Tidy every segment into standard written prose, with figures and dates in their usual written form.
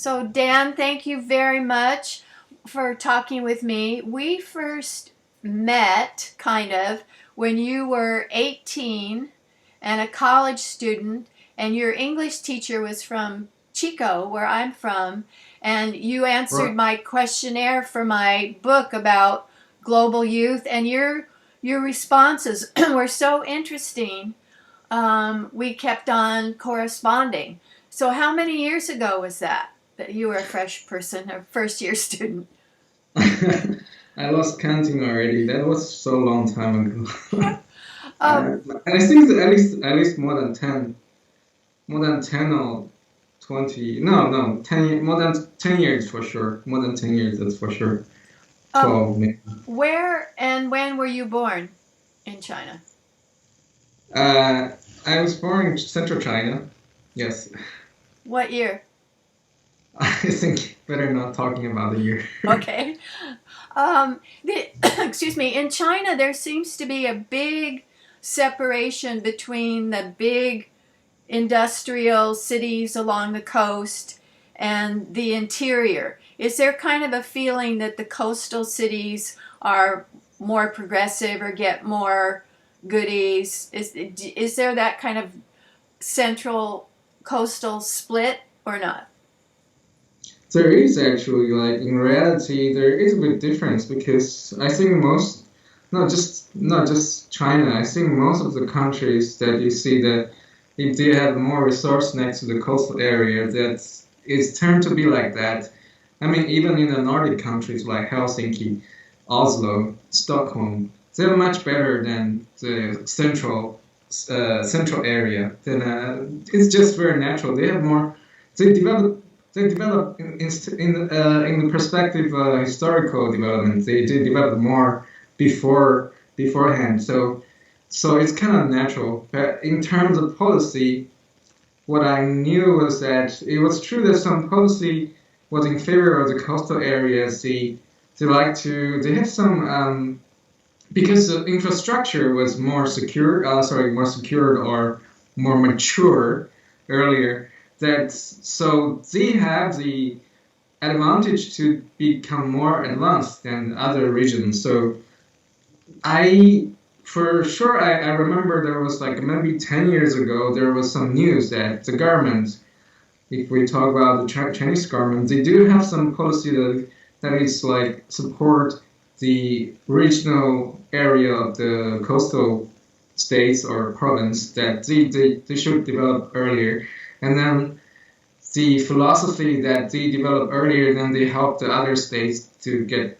So, Dan, thank you very much for talking with me. We first met, kind of, when you were 18 and a college student, and your English teacher was from Chico, where I'm from, and you answered Right. my questionnaire for my book about global youth, and your responses were so interesting. We kept on corresponding. So, how many years ago was that you were a fresh person, a first year student? I lost counting already. That was so long time ago. Um, And I think that at least more than ten or 20. No, no, 10, more than 10 years for sure. More than 10 years, that's for sure. um, 12 maybe. where and when were you born in China? Uh, I was born in central China. Yes, What year? I think better not talking about the year. Okay. Excuse me. In China, there seems to be a big separation between the big industrial cities along the coast and the interior. Is there kind of a feeling that the coastal cities are more progressive or get more goodies? Is there that kind of central coastal split or not? There is actually, like, in reality, there is a big difference because I think not just China. I think most of the countries that you see that if they have more resource next to the coastal area, that it's turned to be like that. I mean, even in the Nordic countries like Helsinki, Oslo, Stockholm, they're much better than the central area. Then it's just very natural. They have more. They develop. They develop in the perspective historical development. They develop more beforehand. So it's kind of natural. But in terms of policy, what I knew was that it was true that some policy was in favor of the coastal areas. They have some because the infrastructure was more secure. More secured or more mature earlier. That so they have the advantage to become more advanced than other regions. So I, for sure, I remember there was like maybe 10 years ago, there was some news that the government, if we talk about the Chinese government, they do have some policy that is like support the regional area of the coastal states or province that they should develop earlier. And then the philosophy that they develop earlier, then they help the other states to get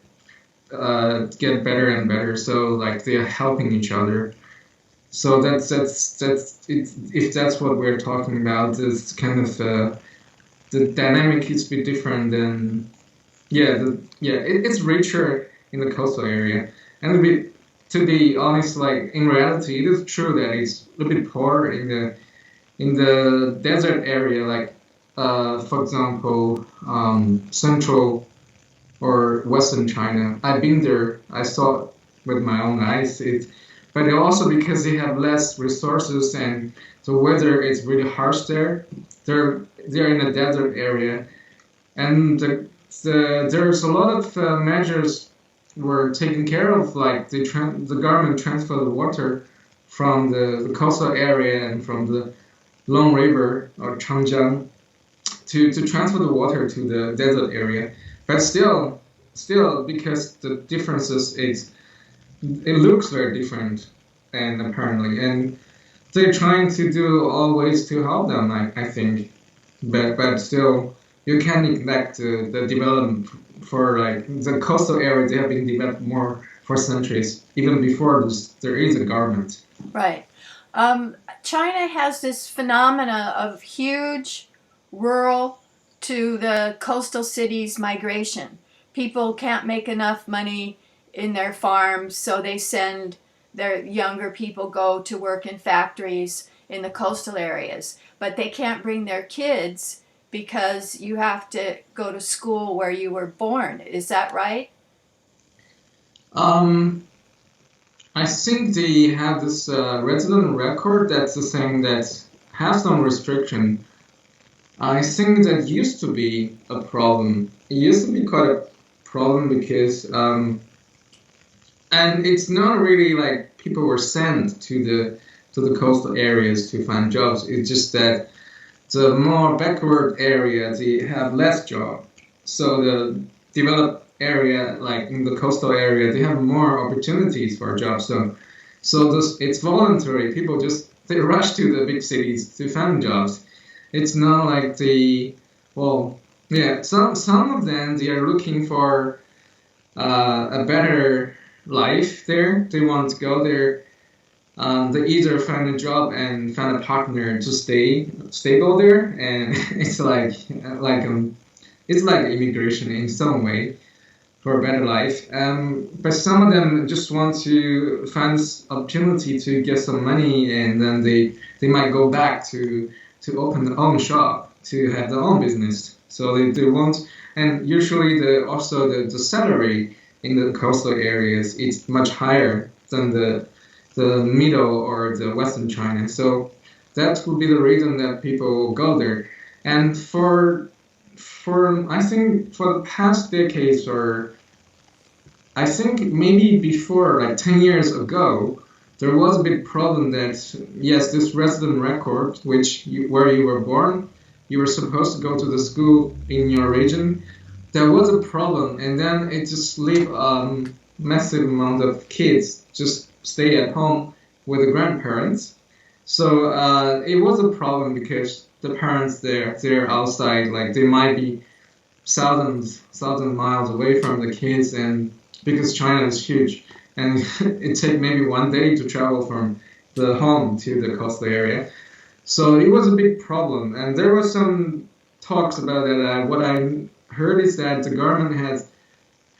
better and better. So like they're helping each other. So that's it, if that's what we're talking about. It's kind of the dynamic is a bit different than it's richer in the coastal area. And to be honest, like in reality, it is true that it's a little bit poor in the desert area, like for example, central or western China. I've been there. I saw it with my own eyes. But also because they have less resources and the weather is really harsh there. They're in a desert area, and there's a lot of measures were taken care of, like the government transfer the water from the coastal area and from the Long River or Changjiang to transfer the water to the desert area. But still, because the differences it looks very different, and apparently, and they're trying to do all ways to help them. I think, but still, you can't neglect the development for like the coastal areas. They have been developed more for centuries, even before there is a government. Right. Um, China has this phenomena of huge rural to the coastal cities migration. People can't make enough money in their farms, so they send their younger people go to work in factories in the coastal areas. But they can't bring their kids because you have to go to school where you were born. Is that right? Um, I think they have this resident record that's the saying that has some restriction. I think that used to be a problem. It used to be quite a problem because, and it's not really like people were sent to the coastal areas to find jobs. It's just that the more backward area they have less job. So the developed area, like in the coastal area, they have more opportunities for jobs. So this it's voluntary. People just they rush to the big cities to find jobs. It's not like the well, yeah. Some of them they are looking for a better life there. They want to go there. They either find a job and find a partner to stable there, and it's like immigration in some way for a better life. But some of them just want to find this opportunity to get some money, and then they might go back to open their own shop to have their own business. So they want, and usually the salary in the coastal areas is much higher than the middle or the western China. So that would be the reason that people go there. And for I think for the past decades, or I think maybe before like 10 years ago, there was a big problem that yes, this resident record, where you were born, you were supposed to go to the school in your region. There was a problem, and then it just leave massive amount of kids just stay at home with the grandparents. So it was a problem because the parents they're outside, like they might be thousand miles away from the kids, and because China is huge, and it take maybe one day to travel from the home to the coastal area. So it was a big problem, and there was some talks about that. What I heard is that the government has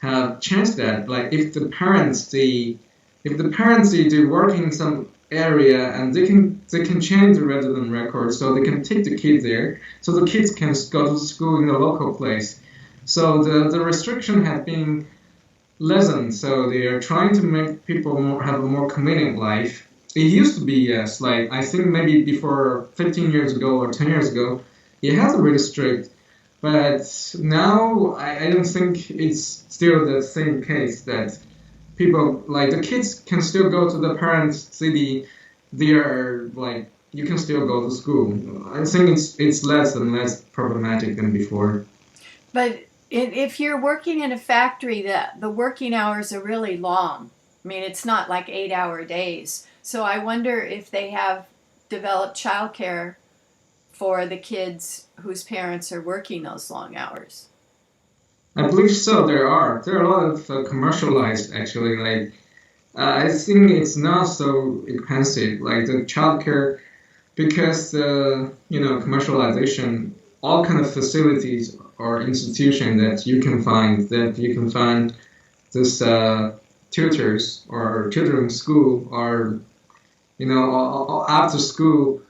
have changed that. Like if the parents they work in some area and they can change the resident record so they can take the kids there so the kids can go to school in the local place. So the restriction has been lessened. So they are trying to make people have a more convenient life. It used to be yes, like I think maybe before 15 years ago or 10 years ago, it has a really strict. But now I don't think it's still the same case that people like the kids can still go to the parents' city. They are like you can still go to school. I think it's less and less problematic than before. But if you're working in a factory, the working hours are really long. I mean, it's not like 8-hour days. So I wonder if they have developed childcare for the kids whose parents are working those long hours. I believe so. There are a lot of commercialized actually. Like I think it's not so expensive. Like the childcare because the commercialization, all kind of facilities or institution that you can find this tutors or tutoring school or after school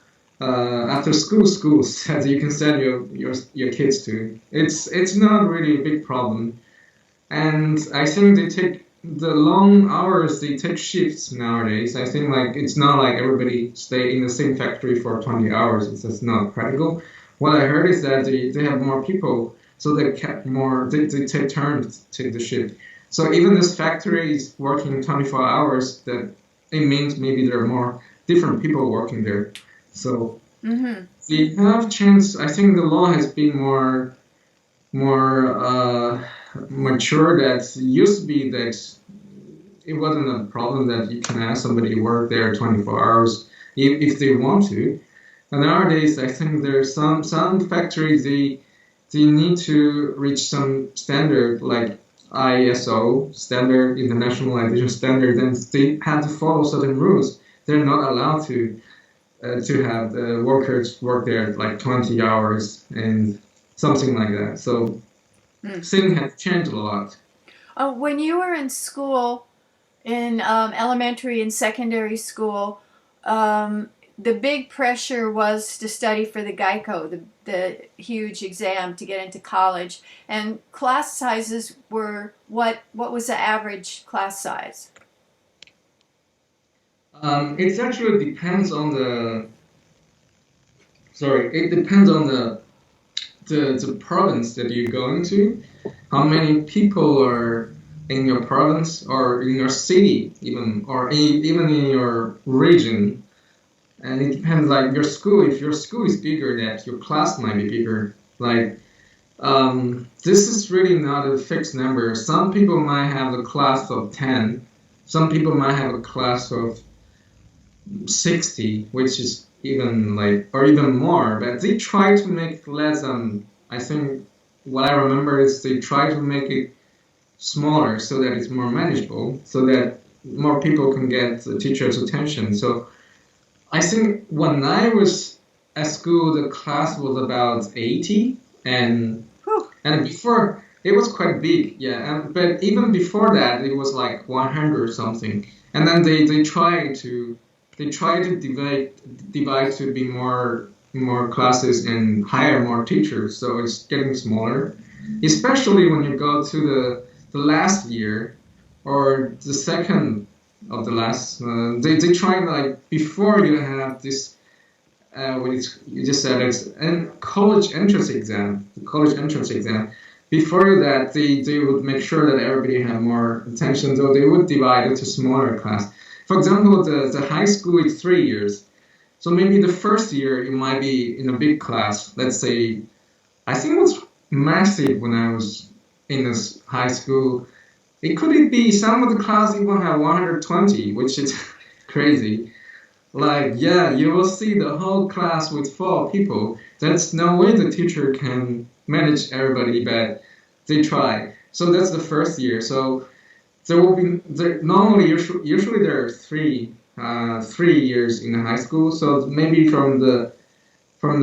schools that you can send your kids to. It's not really a big problem, and I think they take the long hours. They take shifts nowadays. I think like it's not like everybody stay in the same factory for 20 hours. It's just not practical. What I heard is that they have more people, so they kept more. They take turns to take the shift. So even this factory is working 24 hours. That it means maybe there are more different people working there. So they have changed. I think the law has been more mature. That used to be that it wasn't a problem that you can ask somebody to work there 24 hours if they want to. And nowadays, I think there's some factories they need to reach some standard like ISO standard, internationalization standard, and they have to follow certain rules. They're not allowed to have the workers work there like 20 hours and something like that. So things have changed a lot. When you were in school, in elementary and secondary school, the big pressure was to study for the Geico, the huge exam to get into college. And class sizes were what was the average class size? It actually depends on the. Sorry, it depends on the province that you're going to, how many people are in your province or in your city, even even in your region. And it depends, like your school. If your school is bigger, that your class might be bigger. Like this is really not a fixed number. Some people might have a class of 10. Some people might have a class of 60, which is even like, or even more. But they try to make less than, I think what I remember is they try to make it smaller so that it's more manageable, so that more people can get the teacher's attention. So I think when I was at school, the class was about 80, and before it was quite big, yeah. But even before that, it was like 100 or something. And then they try to divide to be more classes and hire more teachers. So it's getting smaller, especially when you go to the last year or the second of the last. They try, like, before you have this. What you just said, it's a college entrance exam. The college entrance exam. Before that, they would make sure that everybody had more attention, so they would divide it to smaller class. For example, the high school is 3 years. So maybe the first year you might be in a big class. Let's say, I think it was massive when I was in this high school. It could be some of the class even have 120, which is crazy. Like, yeah, you will see the whole class with 4 people. That's no way the teacher can manage everybody, but they try. So that's the first year. So there will be normally usually there are three years in high school. So maybe from the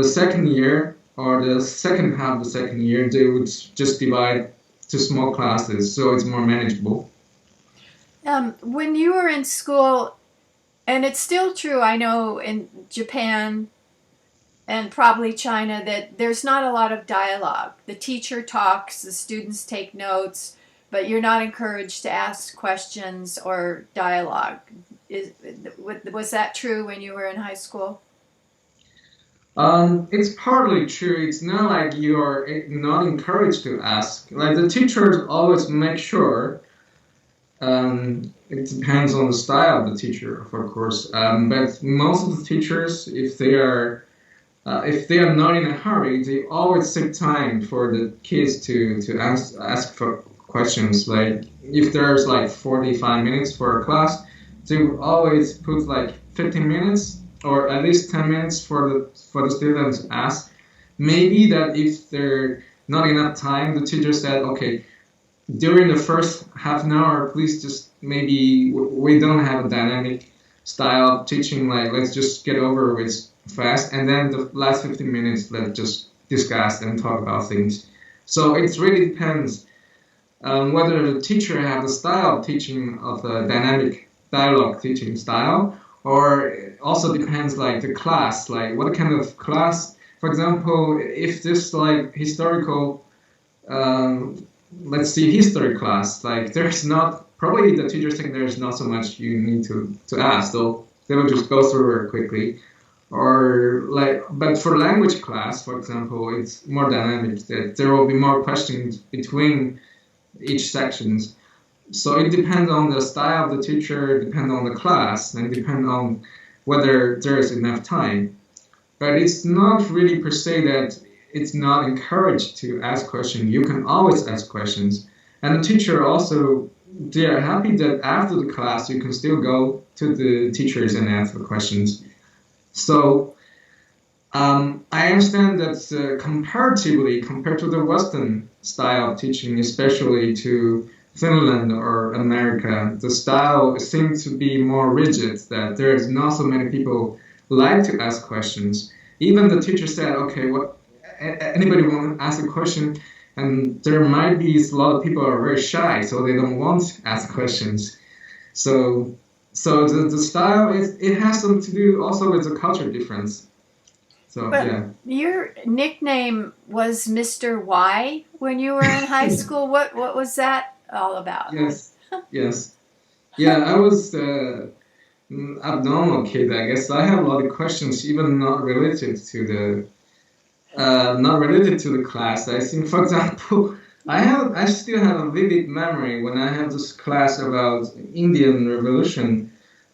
second year or the second half of the second year, they would just divide to small classes, so it's more manageable. When you were in school, and it's still true, I know in Japan and probably China, that there's not a lot of dialogue. The teacher talks, the students take notes, but you're not encouraged to ask questions or dialogue. Was that true when you were in high school? It's partly true. It's not like you're not encouraged to ask. Like the teachers always make sure. It depends on the style of the teacher, of course. But most of the teachers, if they are not in a hurry, they always take time for the kids to ask for questions. Like if there's like 45 minutes for a class, they would always put like 15 minutes or at least 10 minutes for the students to ask. Maybe that if there not enough time, the teacher said, okay, during the first half an hour, please just maybe we don't have a dynamic style of teaching. Like let's just get over with fast, and then the last 15 minutes let's just discuss and talk about things. So it really depends whether the teacher have the style of teaching of a dynamic dialogue teaching style, or it also depends like the class, like what kind of class. For example, if this like historical let's see history class, like there's not probably the teachers think there's not so much you need to ask, so they will just go through it quickly. Or like, but for language class, for example, it's more dynamic, that there will be more questions between each sections. So it depends on the style of the teacher, depends on the class, and depends on whether there is enough time. But it's not really per se that it's not encouraged to ask questions. You can always ask questions. And the teacher also, they are happy that after the class you can still go to the teachers and ask the questions. So I understand that comparatively, compared to the Western style of teaching, especially to Finland or America, the style seems to be more rigid, that there is not so many people like to ask questions. Even the teacher said, okay, what anybody want to ask a question, and there might be a lot of people are very shy, so they don't want to ask questions. So the style it has something to do also with the culture difference. So But yeah. your nickname was Mr. Y when you were in high school. What was that all about? Yes, yes, yeah. I was abnormal kid, I guess. I have a lot of questions, even not related to the not related to the class. I think, for example, I still have a vivid memory when I have this class about Indian Revolution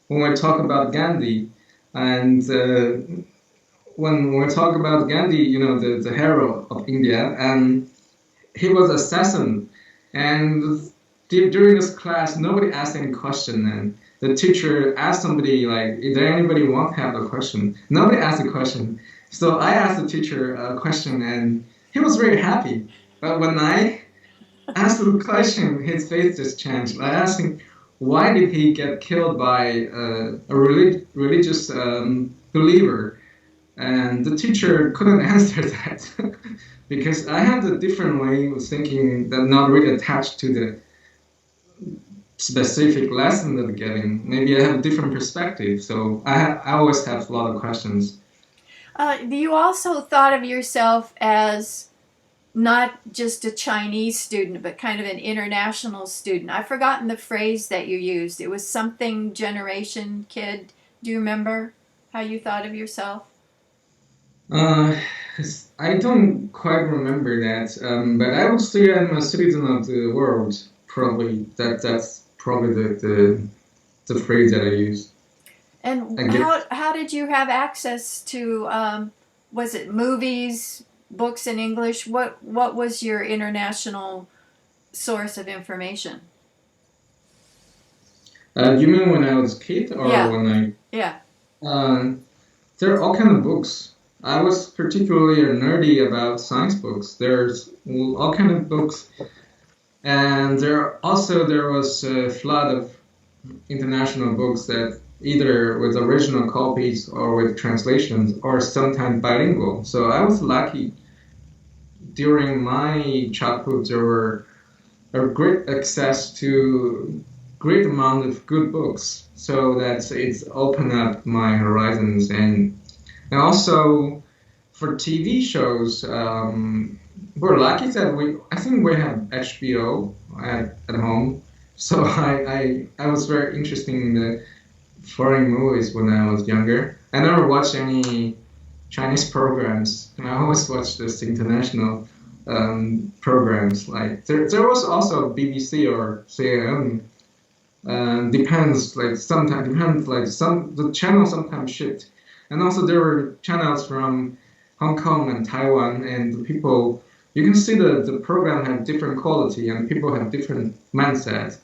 when we talk about Gandhi, and when we talk about Gandhi, the hero of India, and he was assassin, and during this class, nobody asked any question, and the teacher asked somebody like, "Is there anybody want to have a question?" Nobody asked a question, so I asked the teacher a question, and he was very happy. But when I asked the question, his face just changed. I asked him, "Why did he get killed by a religious believer?" And the teacher couldn't answer that because I had a different way of thinking that not really attached to the specific lesson that I'm getting. Maybe I have a different perspective, so I always have a lot of questions. You also thought of yourself as not just a Chinese student, but kind of an international student. I've forgotten the phrase that you used. It was something generation kid. Do you remember how you thought of yourself? Uh, I don't quite remember that, but I would say I'm a citizen of the world. Probably that's probably the phrase that I use. And I guess. how did you have access to was it movies, books in English? What was your international source of information? You mean when I was a kid or Yeah, when I? yeah. Um, there are all kind of books. I was particularly nerdy about science books. There's all kind of books, and there was a flood of international books that either with original copies or with translations or sometimes bilingual. So I was lucky during my childhood. There were a great access to great amount of good books, so that it's opened up my horizons and also for TV shows. We're lucky that I think we have HBO at home. So I was very interested in the foreign movies when I was younger. I never watched any Chinese programs, and I always watched this international programs. Like there was also BBC or CNN. Depends like sometimes depends like some the channel sometimes shift, and also there were channels from Hong Kong and Taiwan, and the people you can see the program have different quality and people have different mindset.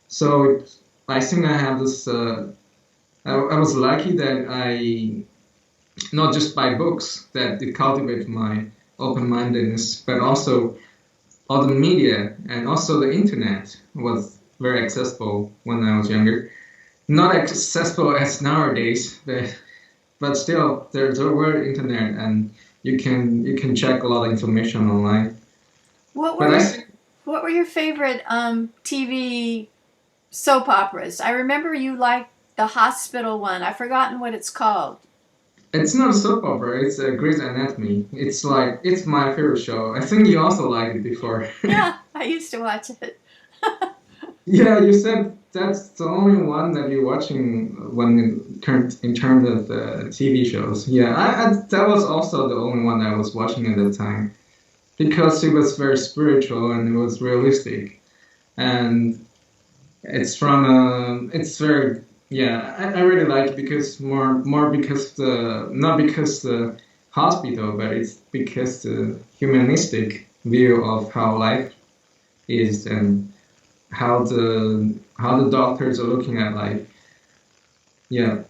So I think I have this. I was lucky that I not just by books that it cultivated my open-mindedness, but also all the media and also the internet was very accessible when I was younger. Not accessible as nowadays, but still there were internet and you can check a lot of information online. What were But I your think what were your favorite TV soap operas? I remember you liked the hospital one. I've forgotten what it's called. it's not a soap opera. It's a Grey's Anatomy. It's my favorite show. I think you also liked it before. Yeah, I used to watch it. Yeah, you said that's the only one that you're watching when in terms of the TV shows. Yeah, that was also the only one I was watching at the time because it was very spiritual and it was realistic, and it's very yeah. I really like it because more because the not because the hospital, but it's because the humanistic view of how life is and how the doctors are looking at life. Yeah.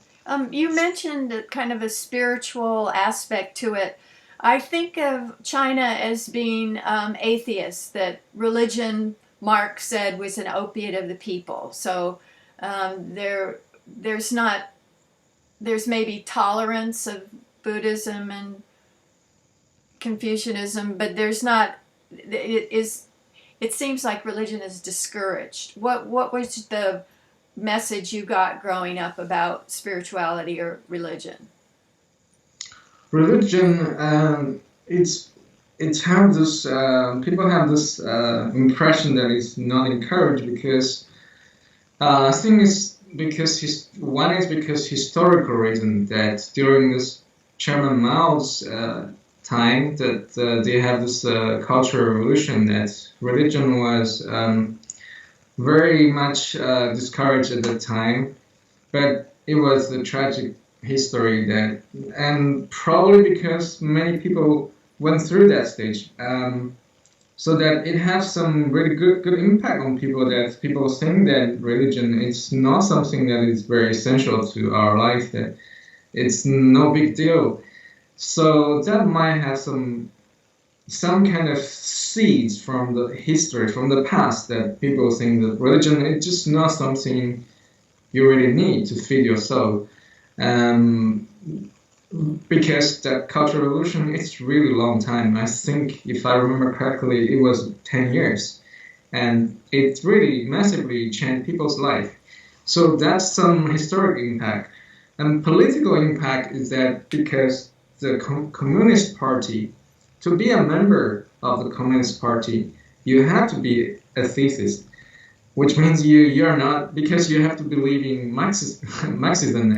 You mentioned kind of a spiritual aspect to it. I think of China as being atheist, that religion, Marx said, was an opiate of the people. So there's not, there's maybe tolerance of Buddhism and Confucianism, but there's not, it seems like religion is discouraged. What was the message you got growing up about spirituality or religion? Religion, it's have this people have this impression that it's not encouraged because I think it's because one is because historical reason that during this Chairman Mao's time that they had this cultural revolution that religion was very much discouraged at the time, but it was a tragic history that, and probably because many people went through that stage, so that it has some really good impact on people. That people think that religion is not something that is very essential to our life. That it's no big deal. So that might have some kind of seeds from the history, from the past, that people think that religion is just not something you really need to feed your soul. Um, because the Cultural Revolution is really long time. I think, if I remember correctly, it was 10 years. And it really massively changed people's life. So that's some historic impact. And political impact is that because the Communist Party, to be a member of the Communist Party, you have to be a theist, which means you're not, because you have to believe in Marxism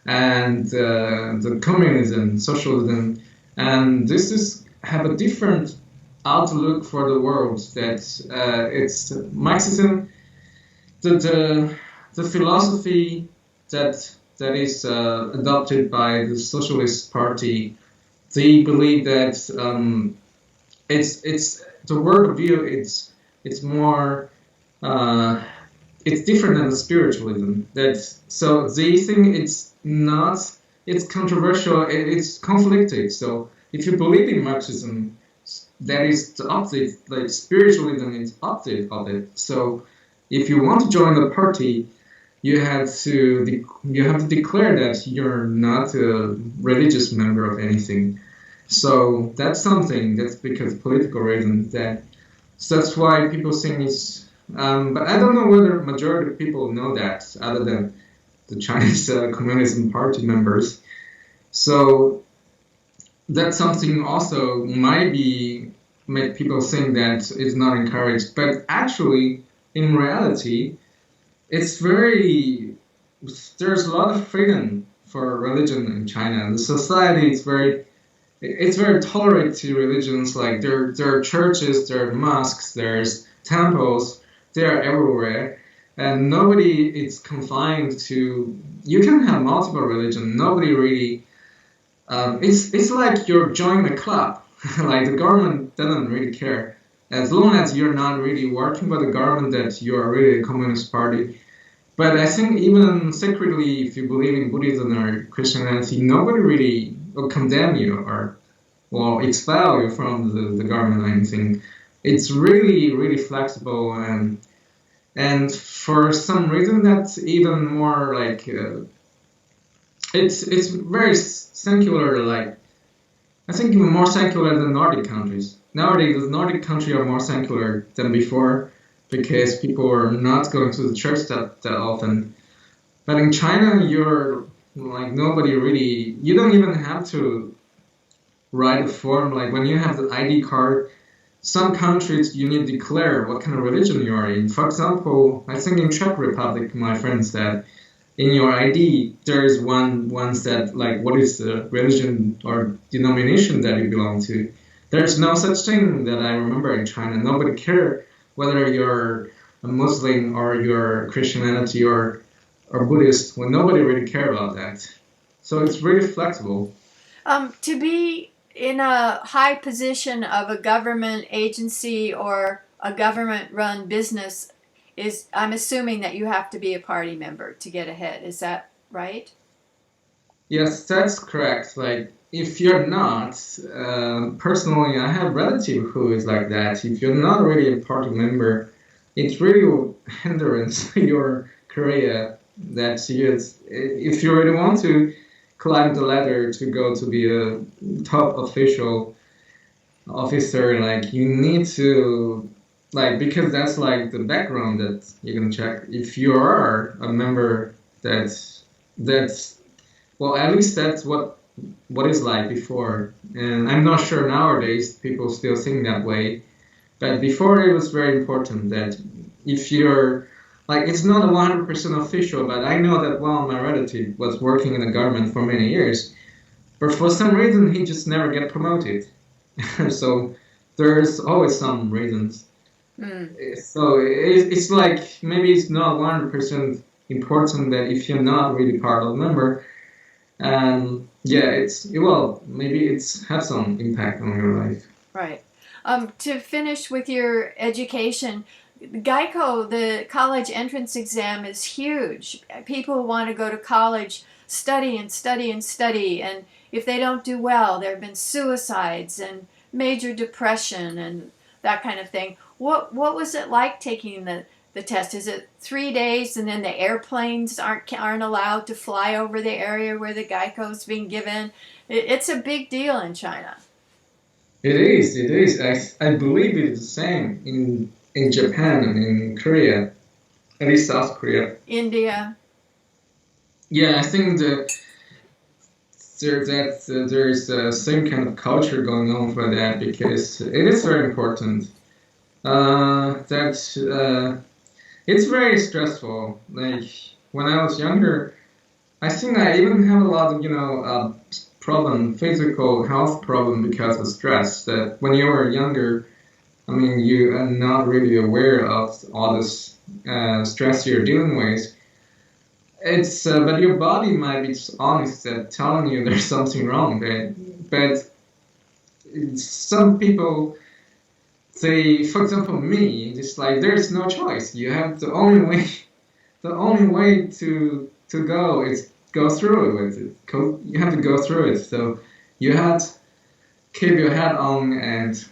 and the communism, socialism, and this is have a different outlook for the world. That it's Marxism, the philosophy that is adopted by the Socialist Party. They believe that it's the worldview. It's more it's different than the spiritualism. That so they think it's not. It's controversial. It's conflicted. So if you believe in Marxism, that is the opposite. Like spiritualism is opposite of it. So if you want to join the party, you have to declare that you're not a religious member of anything. So that's something that's because political reasons that. So that's why people think it's. But I don't know whether majority of people know that, other than the Chinese Communism Party members. So that's something also might be make people think that it's not encouraged. But actually, in reality, it's very, there's a lot of freedom for religion in China. The society is it's very tolerant to religions. Like there are churches, there are mosques, there's temples, they are everywhere. And nobody is confined to, you can have multiple religions. Nobody really, it's like you're joining a club. Like the government doesn't really care. As long as you're not really working for the government, that you are really a communist party. But I think even secretly, if you believe in Buddhism or Christianity, nobody really will condemn you or expel you from the government or anything. It's really, really flexible, and for some reason that's even more like it's very secular. Like I think even more secular than Nordic countries. Nowadays, the Nordic countries are more secular than before because people are not going to the church that often. But in China, you're like nobody really. You don't even have to write a form. Like when you have the ID card, some countries you need to declare what kind of religion you are in. For example, I think in Czech Republic, my friend said, in your ID there is one said like what is the religion or denomination that you belong to. There's no such thing that I remember in China. Nobody cared whether you're a Muslim or you're Christianity or Buddhist. Well, nobody really cared about that. So it's really flexible. To be in a high position of a government agency or a government-run business is, I'm assuming that you have to be a party member to get ahead. Is that right? Yes, that's correct. Like, if you're not, personally, I have a relative who is like that. If you're not really a party member, it really will hindrance your career. That if you really want to climb the ladder to go to be a top officer, like you need to, like, because that's like the background that you can check. If you are a member, that's well, at least that's what it's like before. And I'm not sure nowadays people still think that way. But before it was very important that if you're, like, it's not a 100% official, but I know that one of my relatives was working in the government for many years. but for some reason he just never get promoted. So there's always some reasons. Mm. So it's like maybe it's not 100% important that if you're not really part of the member, and yeah, well, maybe it's have some impact on your life. Right. To finish with your education, Geico, the college entrance exam is huge. People want to go to college, study and study and study, and if they don't do well, there have been suicides and major depression and that kind of thing. What was it like taking the test? Is it 3 days and then the airplanes aren't allowed to fly over the area where the Geico's being given? It's a big deal in China. It is. It is. I believe it's the same in Japan and in Korea, at least South Korea. India. Yeah, I think there's the same kind of culture going on for that because it is very important. That it's very stressful. Like when I was younger, I think I even have a lot of physical health problem because of stress. That when you were younger, I mean, you are not really aware of all this stress you're dealing with. It's but your body might be honest at telling you there's something wrong, but some people say, for example, me, just like there's no choice. You have the only way to go is go through it with it. You have to go through it. So you have to keep your head on and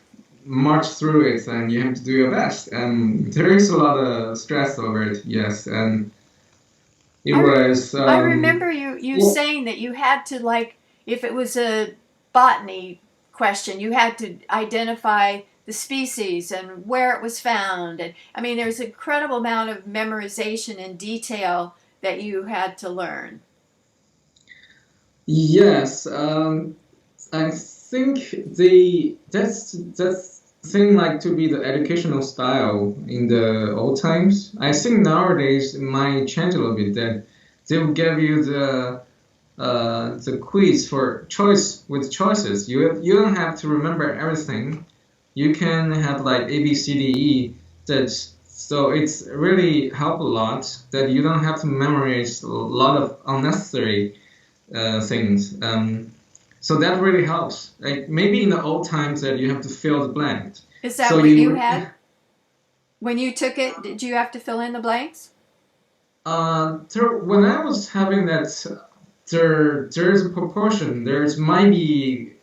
march through it, and you have to do your best. And there is a lot of stress over it, yes, and. It was. I remember you Well, saying that you had to, like, if it was a botany question, you had to identify the species and where it was found. And I mean, there's an incredible amount of memorization and detail that you had to learn. yes, I think that's thing like to be the educational style in the old times. I think nowadays it might change a little bit. That they will give you the quiz for choice with choices. You don't have to remember everything. You can have like A B C D E. That's so it's really help a lot that you don't have to memorize a lot of unnecessary things. So that really helps. Like maybe in the old times that you have to fill the blank. Is that So what you you, had when you took it? Did you have to fill in the blanks? when I was having that, there's a proportion. There's might be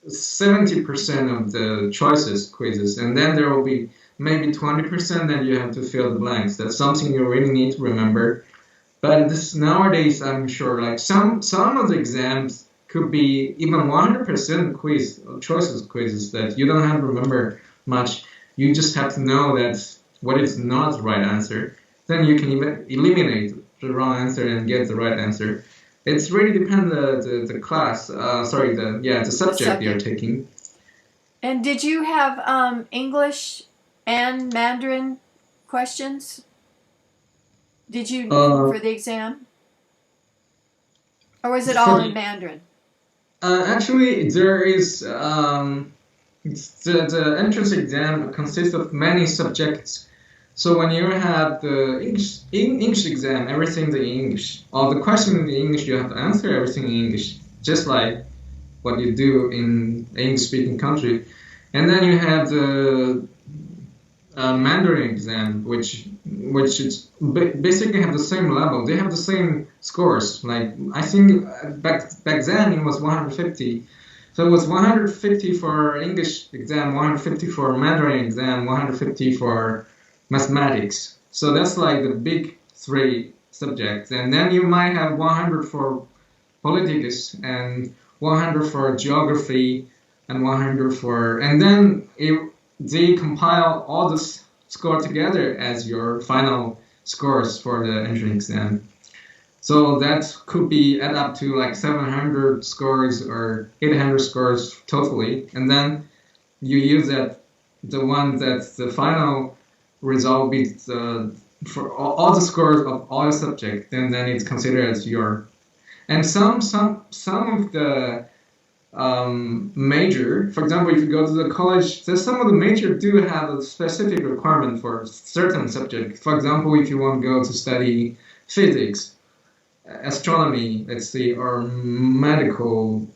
70% of the choices quizzes, and then there will be maybe 20% that you have to fill the blanks. That's something you really need to remember. But this nowadays, I'm sure, like some of the exams could be even 100% choices quizzes that you don't have to remember much. You just have to know that what is not the right answer. Then you can even eliminate the wrong answer and get the right answer. It's really depend the class. The The subject you're subject. taking. And did you have English and Mandarin questions? Did you Uh, for the exam, or was it for all in the Mandarin? Actually, there is the entrance exam consists of many subjects. So when you have the English exam, everything's in English. All the questions in English, you have to answer everything in English, just like what you do in English-speaking country. And then you have the Mandarin exam, which is basically have the same level. They have the same scores. Like I think back then it was 150. So it was 150 for English exam, 150 for Mandarin exam, 150 for mathematics. So that's like the big three subjects. And then you might have 100 for politics and 100 for geography and 100 for, and then they compile all this score together as your final scores for the entrance exam. So that could be add up to like 700 scores or 800 scores totally, and then you use that the one that's the final result be for all the scores of all the subjects, and then it's considered as your. And some of the major. For example, if you go to the college, there's some of the major do have a specific requirement for certain subject. For example, if you want to go to study physics, astronomy, let's say, or medical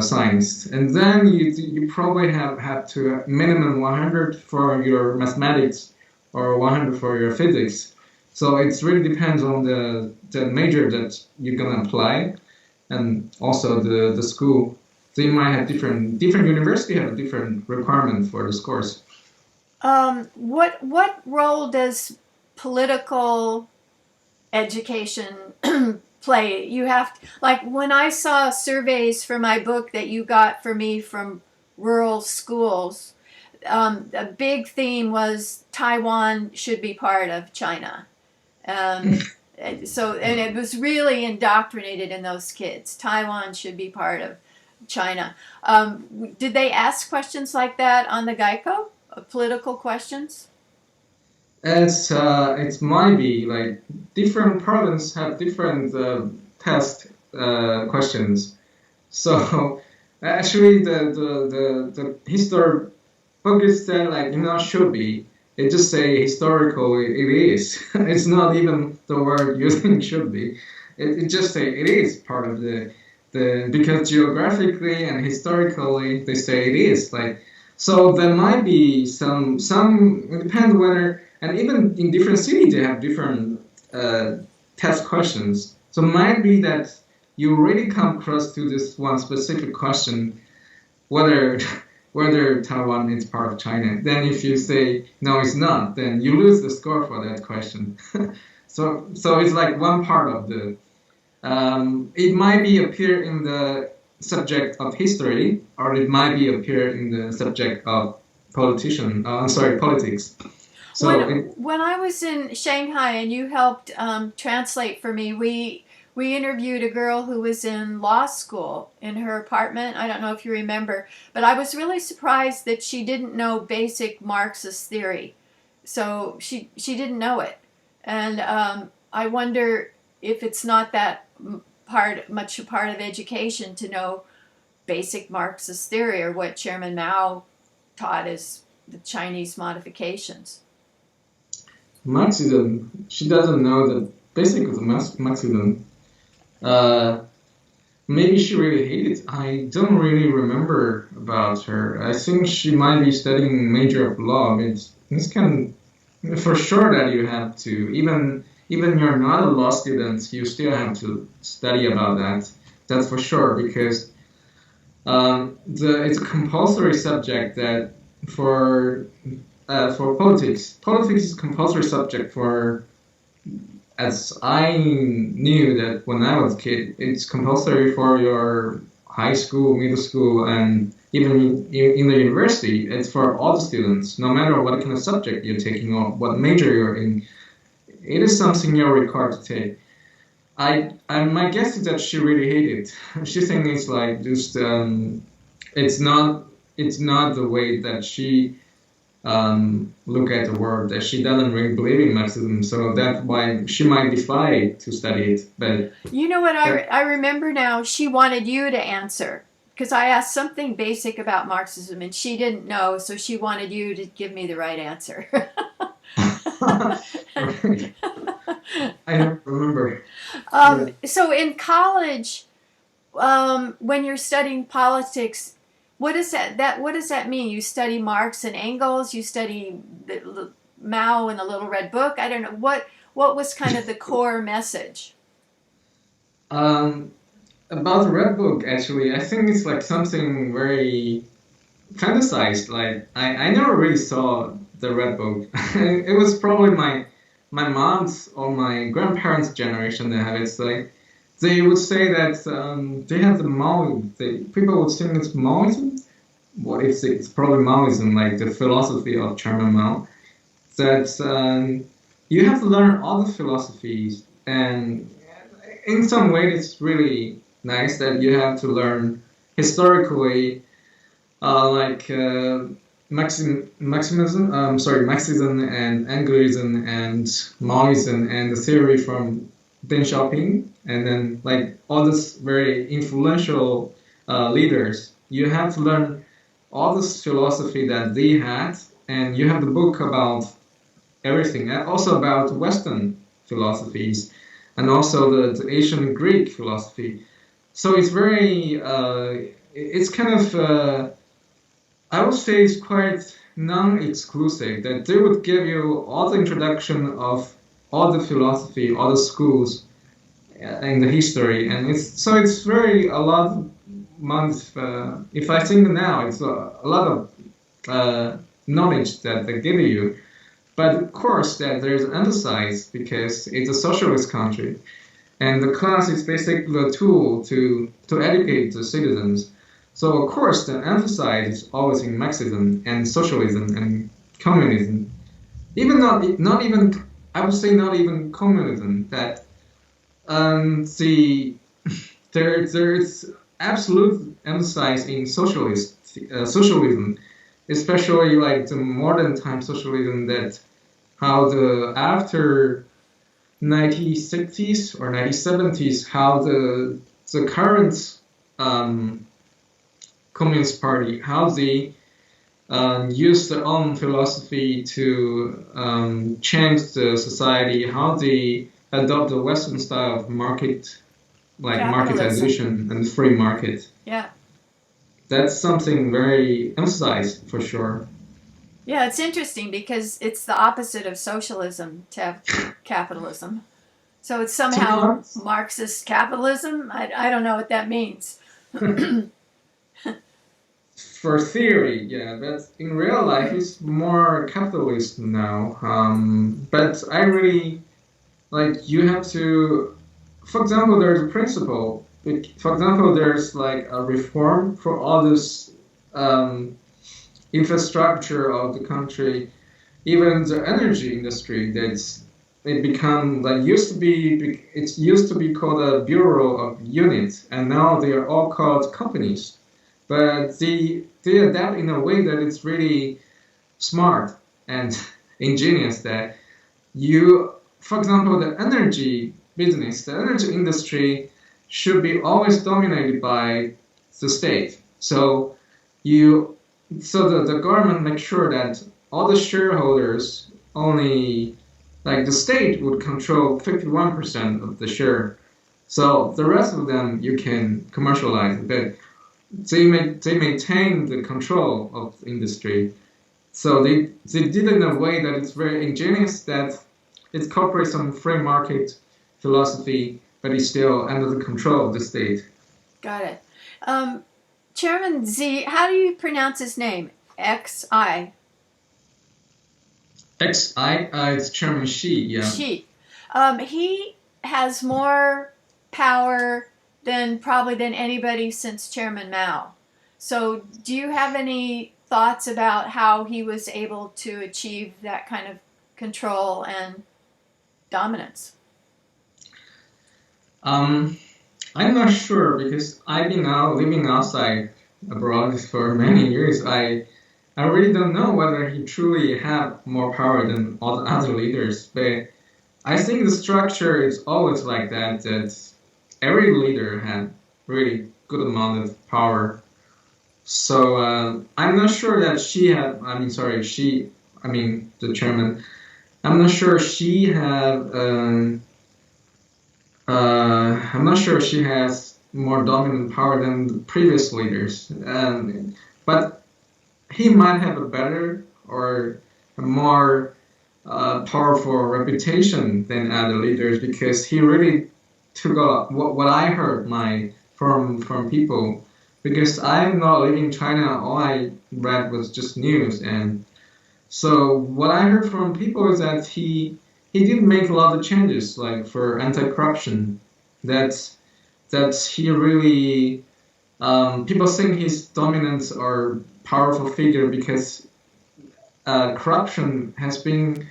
science, and then you probably have to minimum 100 for your mathematics or 100 for your physics. So it really depends on the major that you're gonna apply, and also the school. So you might have different university have a different requirement for this course. What role does political education play? You have to, like when I saw surveys for my book that you got for me from rural schools, a big theme was Taiwan should be part of China. Um, and it was really indoctrinated in those kids. Taiwan should be part of China. Did they ask questions like that on the Geico? Political questions? It might be like different provinces have different test questions. So actually, the history book is said like should be. It just say historical it is. It's not even the word using should be. It just say it is part of the because geographically and historically they say it is like so there might be some it depends whether and even in different cities they have different test questions. So it might be that you really come across to this one specific question whether whether Taiwan is part of China. Then if you say no, it's not, then you lose the score for that question. So it's like one part of the. It might be appear in the subject of history, or it might be appear in the subject of politics. So when I was in Shanghai and you helped translate for me, we interviewed a girl who was in law school in her apartment. I don't know if you remember, but I was really surprised that she didn't know basic Marxist theory. So she didn't know it, and I wonder if it's not that much a part of education to know basic Marxist theory or what Chairman Mao taught as the Chinese modifications. Marxism, she doesn't know the basic of the Marxism. Uh, Maybe she really hated it. I don't really remember about her. I think she might be studying major of law. It's kind of, for sure that you have to, even you're not a law student, you still have to study about that. That's for sure because it's a compulsory subject that for politics. Politics is a compulsory subject for as I knew that when I was a kid, it's compulsory for your high school, middle school, and even in the university. It's for all the students, no matter what kind of subject you're taking or what major you're in. It is something you're required to take. My guess is that she really hated it. She thinks it's like just it's not the way that she look at the world, that she doesn't really believe in Marxism, so that's why she might defy to study it. But you know what I remember now? She wanted you to answer because I asked something basic about Marxism and she didn't know, so she wanted you to give me the right answer. I don't remember. So in college, when you're studying politics, what does that mean? You study Marx and Engels. You study Mao and the Little Red Book. I don't know what was kind of the core message. About the Red Book, actually, I think it's like something very fantasized. Like I never really saw the Red Book. It was probably my mom's or my grandparents' generation that have it. It's like they would say that they have the Mao. People would think it's Maoism. What if it's probably Maoism, like the philosophy of Chairman Mao? That you have to learn all the philosophies, and in some way, it's really nice that you have to learn historically, Marxism and Englism and Maoism and the theory from Deng Xiaoping, and then like all these very influential leaders you have to learn all this philosophy that they had, and you have the book about everything, and also about Western philosophies, and also the ancient Greek philosophy. So it's very, it's kind of, I would say it's quite non-exclusive, that they would give you all the introduction of all the philosophy, all the schools in the history, and it's very a lot of months. If I think now, it's a lot of knowledge that they give you. But of course, that there's emphasis because it's a socialist country, and the class is basically a tool to educate the citizens. So of course, the emphasis is always in Marxism and socialism and communism. Even not even I would say not even communism. That the there's absolute emphasis in socialism, especially like the modern time socialism, that how the after 1960s or 1970s, how the current Communist Party, how they use their own philosophy to change the society, how they adopt the Western style of market, like Capitalism. marketization and free market. Yeah. That's something very emphasized for sure. Yeah, it's interesting because it's the opposite of socialism to have capitalism. So it's somehow Sometimes, Marxist capitalism. I don't know what that means. for theory, yeah, but in real life, it's more capitalist now. But I really like you have to. For example, there's a principle. For example, there's like a reform for all this um, infrastructure of the country, even the energy industry. That's it become like it used to be called a bureau of units, and now they are all called companies. But they adapt in a way that it's really smart and ingenious. That you, for example, the energy business, the energy industry should be always dominated by the state. So you, so the government makes sure that all the shareholders only, like the state would control 51% of the share. So the rest of them you can commercialize, but they maintain the control of the industry. So they did it in a way that it's very ingenious, that it incorporates some free market philosophy, but it's still under the control of the state. Got it. Chairman Z, how do you pronounce his name? XI. It's Chairman Xi, yeah. Xi. He has more power than anybody since Chairman Mao. So, do you have any thoughts about how he was able to achieve that kind of control and dominance? Um, I'm not sure because I've been now living outside abroad for many years. I really don't know whether he truly had more power than all the other leaders, but I think the structure is always like that, that every leader had really good amount of power. So I'm not sure that the chairman, I'm not sure she had, I'm not sure she has more dominant power than the previous leaders. But he might have a better or a more powerful reputation than other leaders because he really took a what I heard from people, because I'm not living in China. All I read was just news, and so what I heard from people is that he did make a lot of changes, like for anti-corruption. That that he really people think he's dominant or powerful figure because corruption has been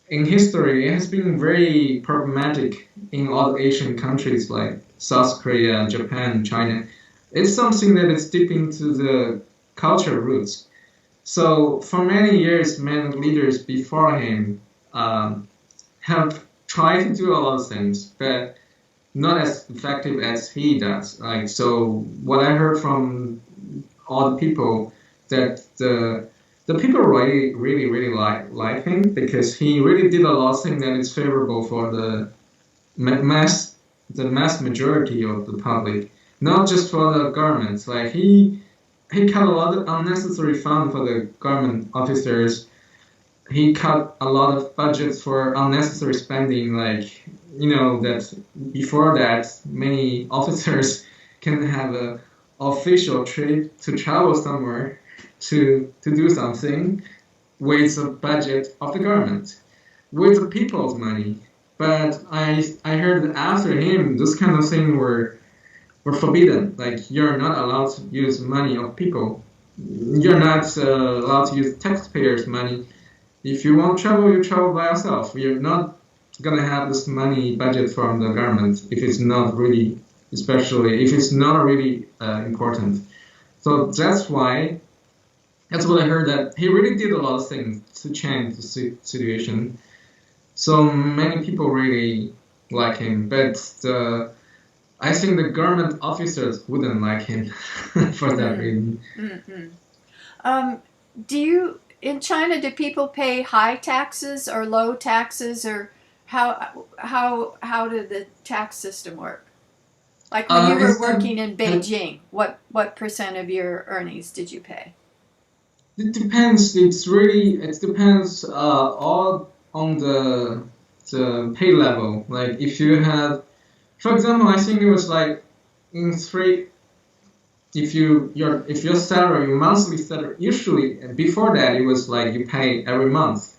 in history, it has been very problematic in all Asian countries like South Korea, Japan, China. It's something that is deep into the culture roots. So for many years, many leaders before him have tried to do a lot of things, but not as effective as he does. Like so, what I heard from all the people that the people really like him because he really did a lot of things that is favorable for the mass majority of the public, not just for the governments. Like he cut a lot of unnecessary fund for the government officers. He cut a lot of budgets for unnecessary spending, like that before that many officers can have a official trip to travel somewhere to do something with the budget of the government, with the people's money. But I heard that after him, those kind of things were forbidden. Like you're not allowed to use money of people. You're not allowed to use taxpayers' money. If you want to travel, you travel by yourself. You're not gonna have this money budget from the government if it's not really, especially if it's not really important. So that's what I heard, that he really did a lot of things to change the situation. So many people really like him, but I think the government officers wouldn't like him for that reason. Mm-hmm. Do you in China, do people pay high taxes or low taxes, or how did the tax system work? Like when you were working in Beijing, what percent of your earnings did you pay? It depends. It depends all on the pay level. Like if you have, for example, I think it was like in three. If your salary, your monthly salary, usually before that it was like you pay every month.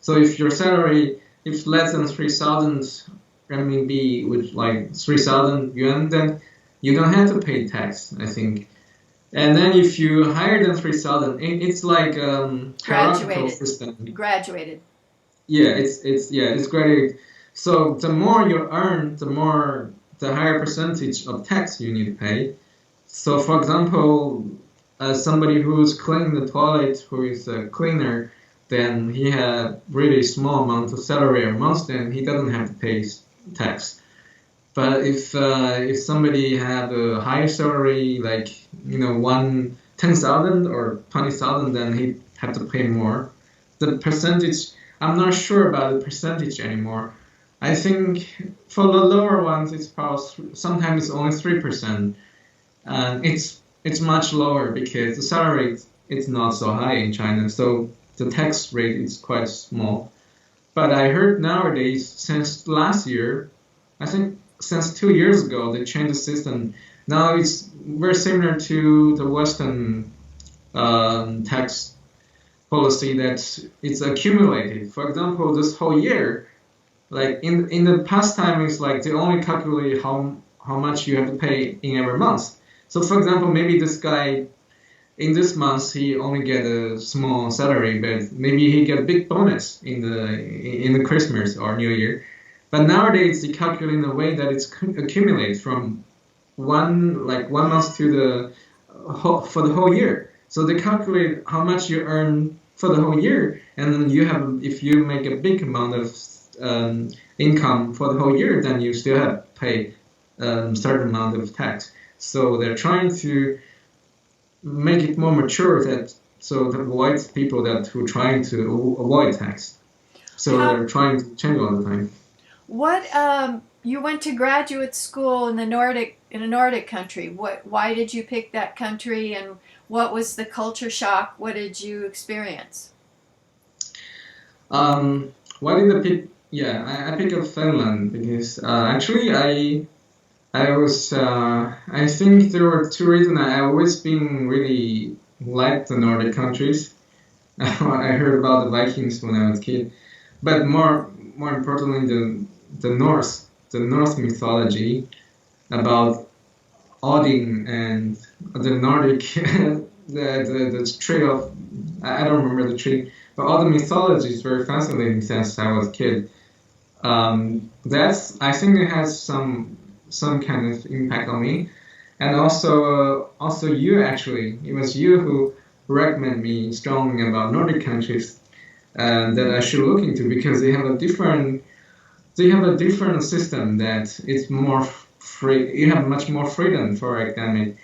So if your salary if less than 3,000 RMB, which like 3,000 yuan, then you don't have to pay tax, I think. And then if you higher than 3,000, it's like hierarchical system. Graduated. Yeah, it's graduated. So the more you earn, the higher percentage of tax you need to pay. So for example, somebody who's cleaning the toilet, who is a cleaner, then he had really small amount of salary a month, then he doesn't have to pay tax. But if somebody had a higher salary, like 10,000 or 20,000, then he had to pay more. The percentage, I'm not sure about the percentage anymore. I think for the lower ones, it's probably sometimes it's only 3%. It's much lower because the salary is not so high in China, so the tax rate is quite small. But I heard nowadays, since last year, I think since 2 years ago, they changed the system. Now it's very similar to the Western tax policy, that it's accumulated. For example, this whole year, like in the past time, it's like they only calculate how much you have to pay in every month. So for example, maybe this guy in this month he only get a small salary, but maybe he get a big bonus in the Christmas or New Year. But nowadays they calculate in a way that it's accumulates from one month to for the whole year. So they calculate how much you earn for the whole year, and then if you make a big amount of income for the whole year, then you still have to pay certain amount of tax. So they're trying to make it more mature, to avoid people who are trying to avoid tax. So they're trying to change all the time. What you went to graduate school in a Nordic country. Why did you pick that country, and what was the culture shock? What did you experience? Why did I pick? Yeah, I picked up Finland because actually I think there were two reasons. I always been really liked the Nordic countries. I heard about the Vikings when I was a kid, but more importantly, the Norse mythology about Odin and the Nordic the tree of, I don't remember the tree, but all the mythology is very fascinating since I was a kid. I think it has some kind of impact on me, and also it was you who recommended me strongly about Nordic countries that I should look into, because they have a different system that is more free. You have much more freedom for academic.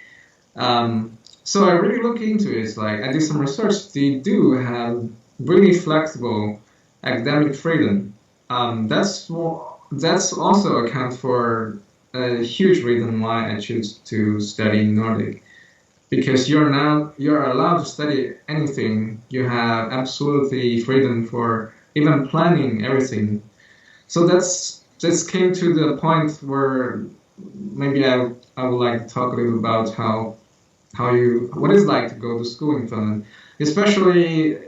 So I really look into it. Like I did some research. They do have really flexible academic freedom. That's also account for a huge reason why I choose to study Nordic because you're allowed to study anything. You have absolutely freedom for even planning everything. So that's came to the point where maybe I would like to talk a little about how you what it's like to go to school in Finland, especially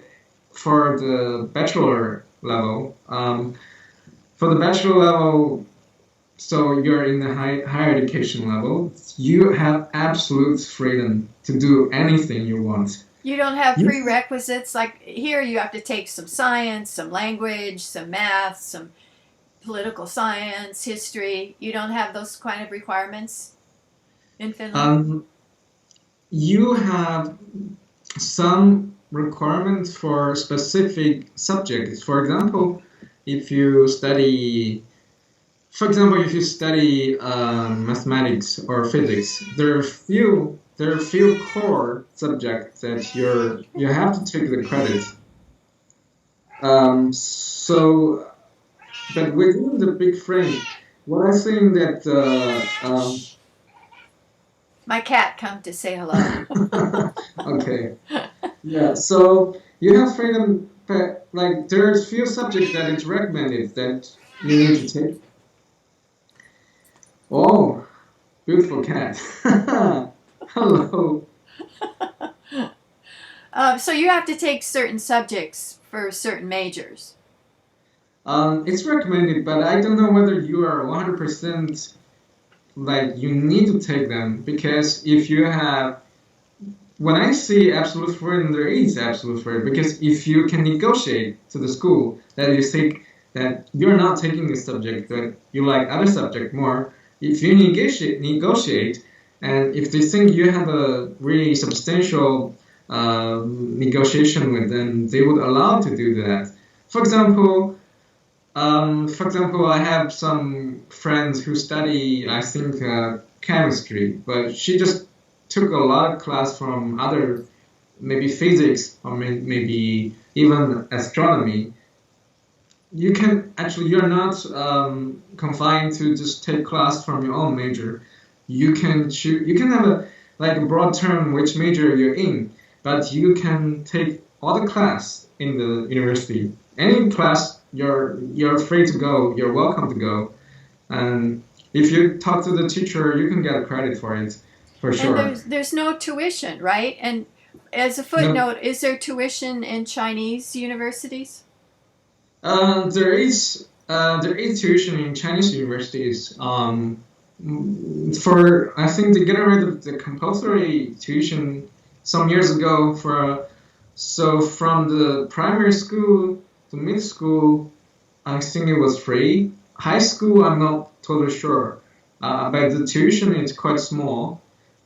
for the bachelor level. For the bachelor level, so you're in the higher education level, you have absolute freedom to do anything you want. You don't have You, prerequisites like here. You have to take some science, some language, some math, some political science, history. You don't have those kind of requirements in Finland. um, you have some requirements for specific subjects. If you study, for example, if you study mathematics or physics, there are few core subjects that you have to take the credit. So, but within the big frame, what I think that My cat come to say hello. okay, yeah. So you have freedom, but like there's few subjects that it's recommended that you need to take. Oh, beautiful cat. Hello. So you have to take certain subjects for certain majors. It's recommended, but I don't know whether you are 100% like you need to take them because if you have when I see absolute freedom, there is absolute freedom because if you can negotiate to the school that you think that you're not taking this subject, that you like other subject more, if you negotiate, and if they think you have a really substantial negotiation with them, they would allow to do that. For example, I have some friends who study, I think, chemistry, but she just took a lot of class from other, maybe physics or maybe even astronomy. You're not confined to just take class from your own major. You can have a like a broad term which major you're in, but you can take all the class in the university. Any class you're free to go. You're welcome to go. And if you talk to the teacher, you can get credit for it, for And sure. there's no tuition, right? And as a No, footnote, is there tuition in Chinese universities? there is tuition in Chinese universities. For I think they get rid of the compulsory tuition some years ago. So from the primary school to mid school, I think it was free. High school, I'm not totally sure. But the tuition is quite small.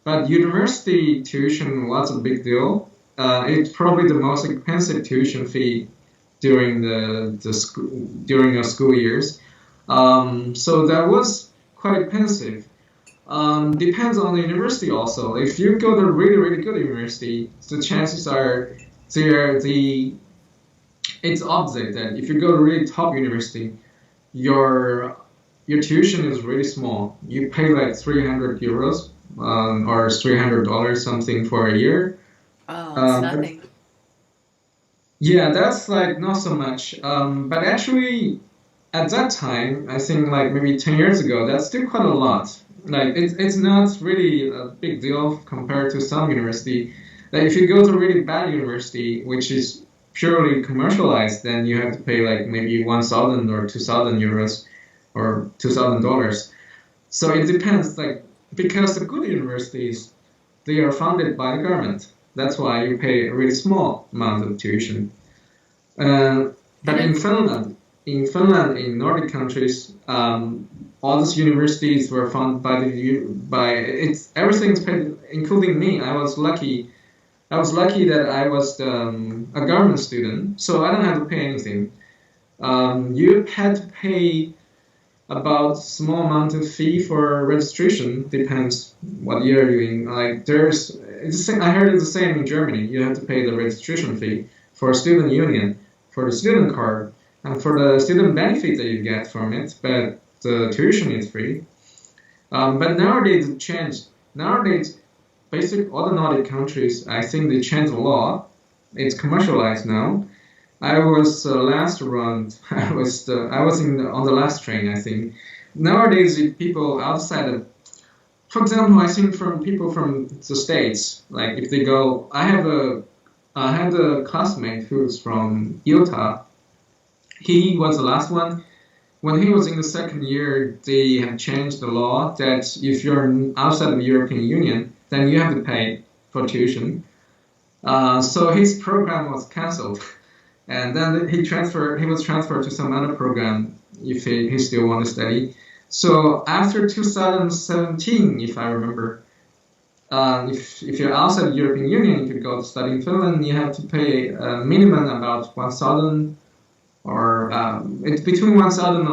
But university tuition was a big deal. It's probably the most expensive tuition fee during the school during your school years. So that was quite expensive. Depends on the university also. If you go to a really really good university, the chances are the it's opposite that if you go to a really top university, your your tuition is really small. You pay like 300 euros or $300 something for a year. Oh, it's But nothing. yeah, that's like not so much. But actually, at that time, I think like maybe 10 years ago, that's still quite a lot. Like it's not really a big deal compared to some university. Like if you go to a really bad university, which is purely commercialized, then you have to pay like maybe 1,000 or 2,000 euros or $2,000. So it depends, like because the good universities they are funded by the government. That's why you pay a really small amount of tuition. Uh, And but in Nordic countries, all these universities were funded by it's everything's paid, including me. I was lucky that I was a government student, so I don't have to pay anything. You had to pay about small amount of fee for registration. Depends what year you're in. Like I heard it's the same in Germany. You have to pay the registration fee for a student union, for the student card, and for the student benefit that you get from it. But the tuition is free. But nowadays it changed. Nowadays, basically all the Nordic countries, I think they changed the law. It's commercialized now. I was last around. I was on the last train. I think nowadays if people outside of, for example, I think from people from the States, like if they go, I had a classmate who's from Utah. He was the last one. When he was in the second year, they have changed the law that if you're outside of the European Union, then you have to pay for tuition. So his program was cancelled, and then he transferred. He was transferred to some other program if he still want to study. So after 2017, if I remember, if you're outside the European Union, if you go to study in Finland, you have to pay a minimum about 1,000 or it's between 1,000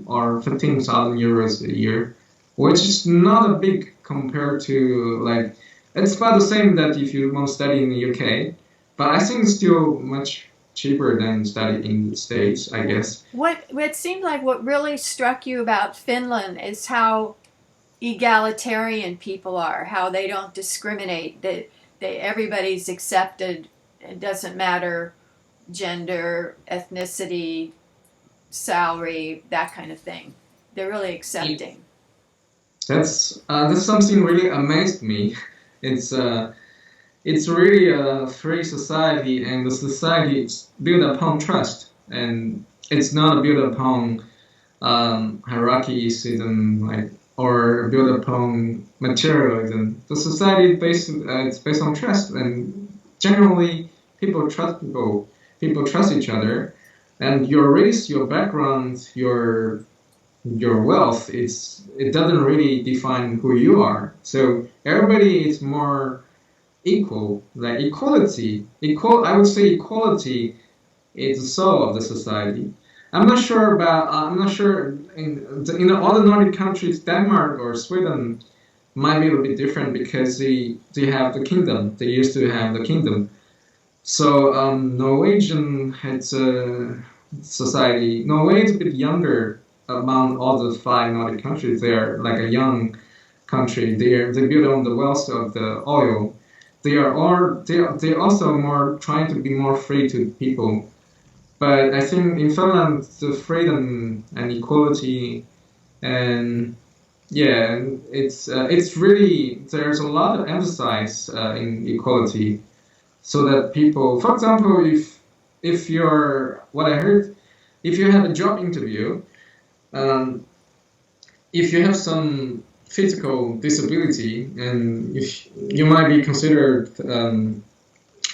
or 15,000 euros a year, which is not a big compared to like it's about the same that if you want to study in the UK, but I think it's still much cheaper than study in the States, I guess. What seemed like what really struck you about Finland is how egalitarian people are, how they don't discriminate, that everybody's accepted. It doesn't matter gender, ethnicity, salary, that kind of thing. They're really accepting. That's something really amazed me. It's really a free society, and the society is built upon trust, and it's not built upon hierarchyism, like or built upon materialism. The society is it's based on trust, and generally people trust people. People trust each other, and your race, your background, your wealth, it doesn't really define who you are. So everybody is more equal, like equality. I would say equality is the soul of the society. I'm not sure in all the Nordic countries, Denmark or Sweden might be a little bit different because they have the kingdom. They used to have the kingdom. So Norwegian had society. Norway is a bit younger among all the five Nordic countries. They're like a young country. They build on the wealth of the oil. They're also more trying to be more free to people. But I think in Finland the freedom and equality and yeah, it's really there's a lot of emphasis in equality. So that people, for example, if you're what I heard, if you have a job interview, if you have some physical disability, and if you might be considered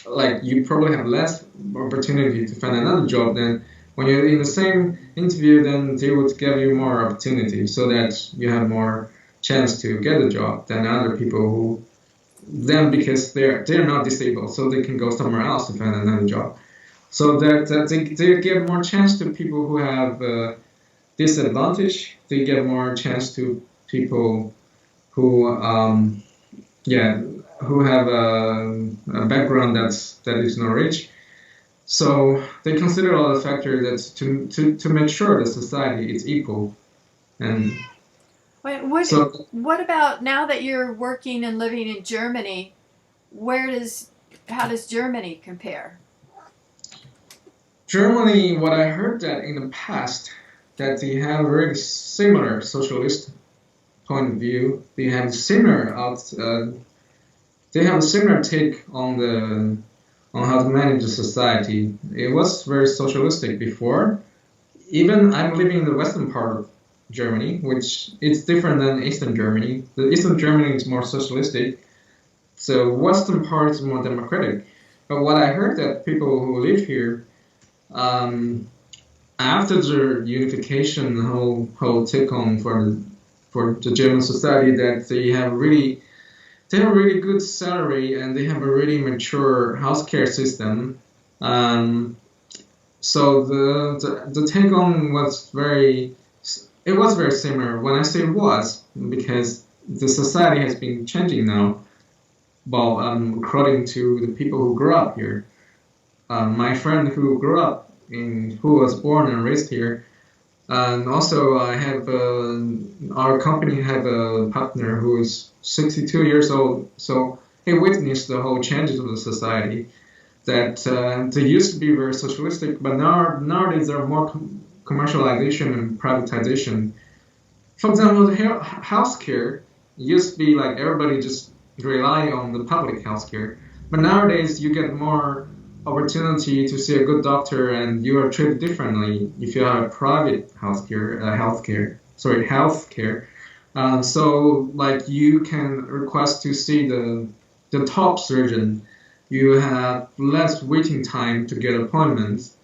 like you probably have less opportunity to find another job, then when you're in the same interview, then they would give you more opportunity so that you have more chance to get a job than other people who them because they're not disabled, so they can go somewhere else to find another job. So that they give more chance to people who have disadvantage. They give more chance to people who who have a background that is not rich. So they consider all the factors that to make sure the society is equal. And what about now that you're working and living in Germany? How does Germany compare? Germany, what I heard that in the past, that they have a very similar socialist point of view. They have they have a similar take on how to manage the society. It was very socialistic before. Even I'm living in the western part of Germany, which is different than Eastern Germany. The Eastern Germany is more socialistic, so western part is more democratic. But what I heard that people who live here, after the unification, the whole take on for the German society, that they have a really good salary and they have a really mature healthcare system. So the take on was very similar. When I say was, because the society has been changing now. well, according to the people who grew up here. My friend who grew up who was born and raised here, and also I have our company have a partner who is 62 years old, so he witnessed the whole changes of the society. That they used to be very socialistic, but nowadays there are more commercialization and privatization. For example, the healthcare used to be like everybody just rely on the public healthcare, but nowadays you get more opportunity to see a good doctor and you are treated differently if you have a private healthcare. So like you can request to see the top surgeon. You have less waiting time to get appointments,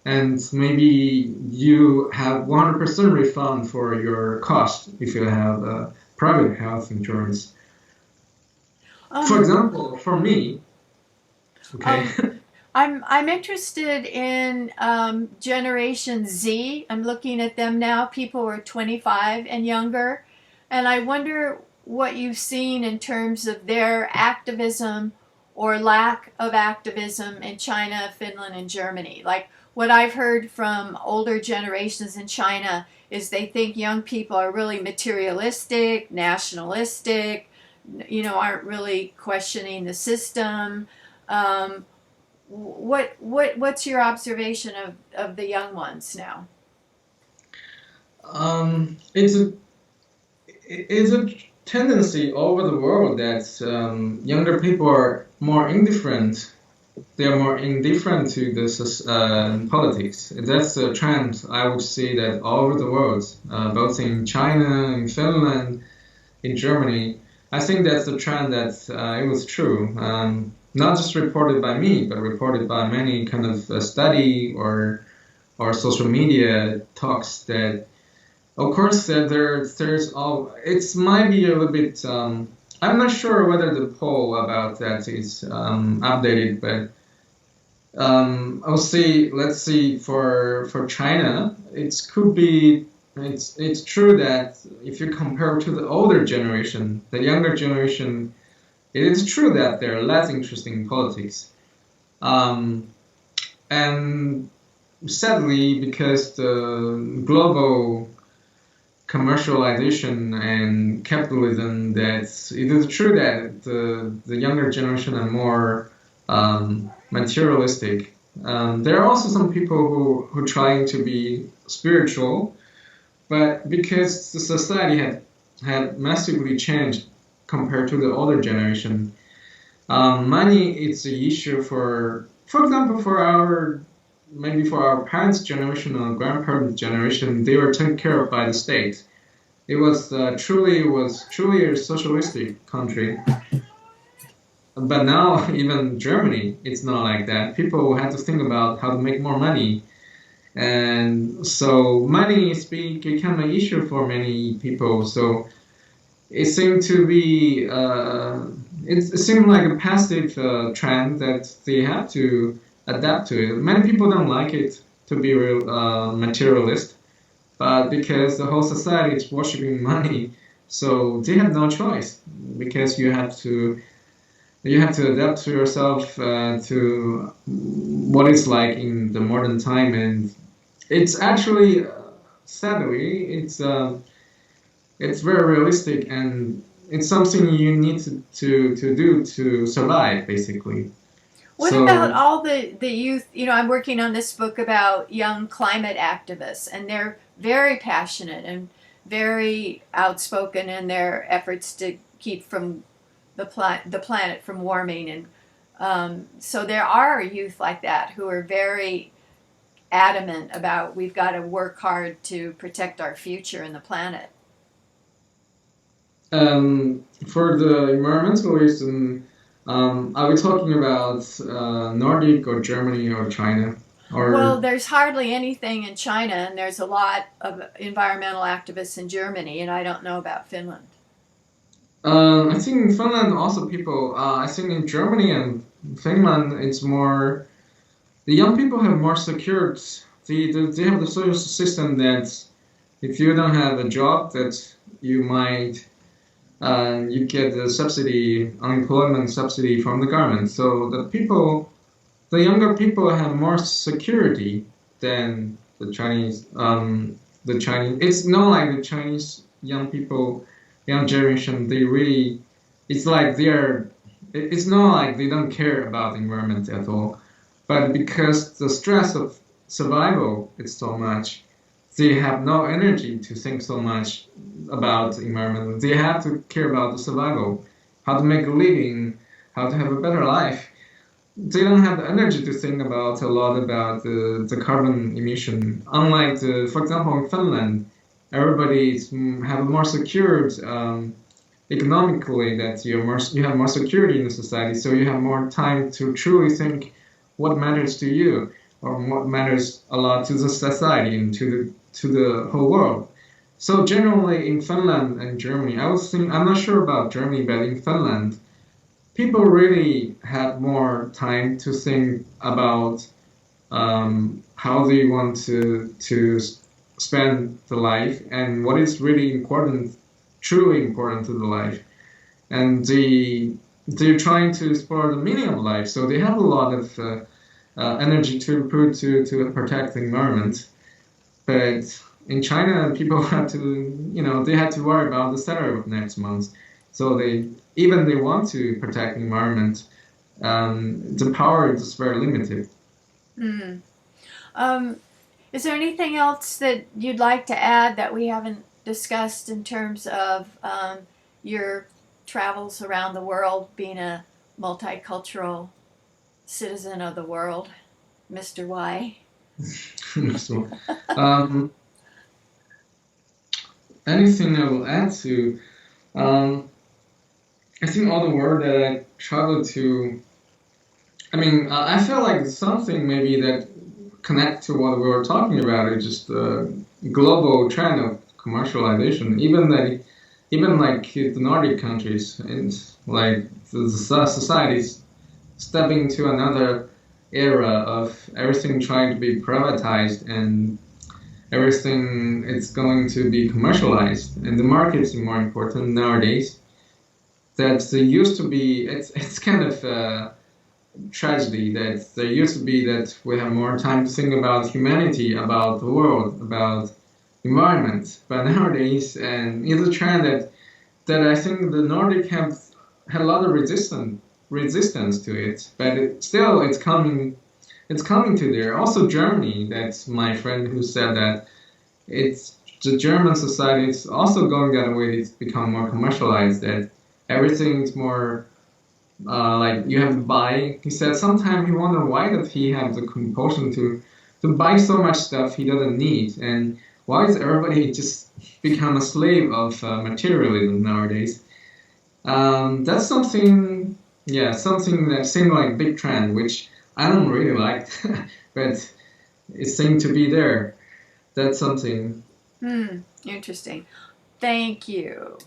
and maybe you have 100% refund for your cost if you have private health insurance. For example, for me, okay. I'm interested in Generation Z. I'm looking at them now. People who are 25 and younger, and I wonder what you've seen in terms of their activism or lack of activism in China, Finland, and Germany. Like what I've heard from older generations in China is they think young people are really materialistic, nationalistic, aren't really questioning the system. What's your observation of the young ones now? It's a tendency all over the world that younger people are more indifferent. They are more indifferent to this politics. That's a trend I would say that all over the world, both in China, in Finland, in Germany. I think that's the trend that it was true. Not just reported by me, but reported by many kind of study or social media talks that, of course, that there's all. It might be a little bit. I'm not sure whether the poll about that is updated, but I'll say let's see for China, it could be. It's true that if you compare to the older generation, the younger generation, it is true that they're less interested in politics. And sadly, because the global commercialization and capitalism, that it is true that the younger generation are more materialistic. There are also some people who trying to be spiritual, but because the society had massively changed compared to the older generation, money is an issue for example, maybe for our parents' generation or grandparents' generation, they were taken care of by the state. It was truly a socialistic country. But now, even Germany, it's not like that. People have to think about how to make more money. And so money is become an issue for many people. So it seemed to be, it seemed like a passive trend that they have to adapt to it. Many people don't like it to be real materialist, but because the whole society is worshiping money, so they have no choice because you have to adapt to yourself to what it's like in the modern time, and it's actually sadly it's very realistic, and it's something you need to do to survive, basically. What about all the youth? I'm working on this book about young climate activists, and they're very passionate and very outspoken in their efforts to keep from the planet from warming. And so there are youth like that who are very adamant about we've got to work hard to protect our future and the planet. For the environmentalists, are we talking about Nordic or Germany or China? Well, there's hardly anything in China, and there's a lot of environmental activists in Germany, and I don't know about Finland. I think in Finland also people. I think in Germany and Finland, it's more. The young people have more secured. They have the social system that if you don't have a job, that you might you get the subsidy, unemployment subsidy from the government. So the younger people have more security than the Chinese. The Chinese, it's not like the Chinese young people, young generation. They really, it's like they're. It's not like they don't care about the environment at all, but because the stress of survival is so much, they have no energy to think so much about the environment. They have to care about the survival, how to make a living, how to have a better life. They don't have the energy to think about a lot about the carbon emission. Unlike for example, in Finland, everybody have a more secured economically that you have more security in the society, so you have more time to truly think what matters to you or what matters a lot to the society and to the whole world. So generally in Finland and Germany, I'm not sure about Germany, but in Finland, people really had more time to think about how they want to spend the life and what is really important, truly important to the life, and they're trying to explore the meaning of life. So they have a lot of energy to put to protect the environment. But in China, people had to, they had to worry about the salary of next month. So they want to protect the environment. The power is just very limited. Mm. Um, is there anything else that you'd like to add that we haven't discussed in terms of your travels around the world, being a multicultural citizen of the world, Mr. Y? So, um, anything I will add to, um, I think all the world that I traveled to, I mean, I feel like something maybe that connect to what we were talking about is just the global trend of commercialization. Even like the Nordic countries and like the societies stepping into another era of everything trying to be privatized and everything is going to be commercialized, and the market is more important nowadays. That there used to be, it's kind of a tragedy that there used to be that we have more time to think about humanity, about the world, about environment. But nowadays, and it's a trend that I think the Nordic have had a lot of resistance to it, but still it's coming to there. Also Germany, that's my friend who said that it's the German society is also going that way. It's become more commercialized. That everything's more like you have to buy. He said sometimes he wondered why that he has the compulsion to buy so much stuff he doesn't need, and why is everybody just become a slave of materialism nowadays? That's something, yeah, something that seemed like a big trend, which I don't really like, but it seemed to be there. That's something. Interesting. Thank you.